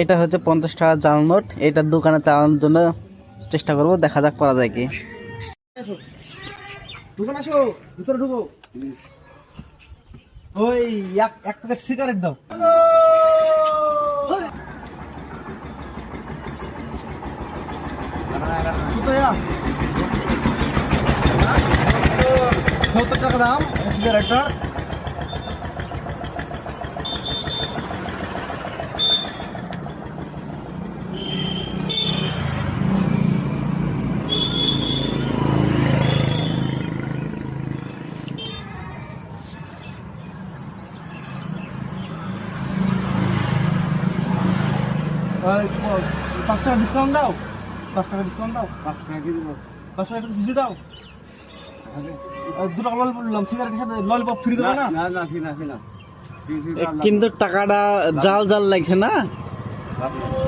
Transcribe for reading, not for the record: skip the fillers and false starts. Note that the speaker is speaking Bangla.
এটা হচ্ছে 50 টাকা জাল নোট। এটা দোকানে চালানোর জন্য চেষ্টা করব, দেখা যাক পারা যায় কি। দোকান আসো, ভিতরে ঢুকো। ওই এক প্যাকেট সিগারেট দাও। কোথায় 70 টাকা দাম সিগারেটটার। ওই 5 টাকা ডিসকাউন্ট দাও, 5 টাকা ডিসকাউন্ট দাও। 5 টাকা কি দেবো? 5 টাকা একটু সিজি দাও। দুটো ললিপপ বললাম, সিগারেটের সাথে ললিপপ ফ্রি দেবো না? না না, ফি না। কিন্তু টাকাটা জাল জাল লাগছে না।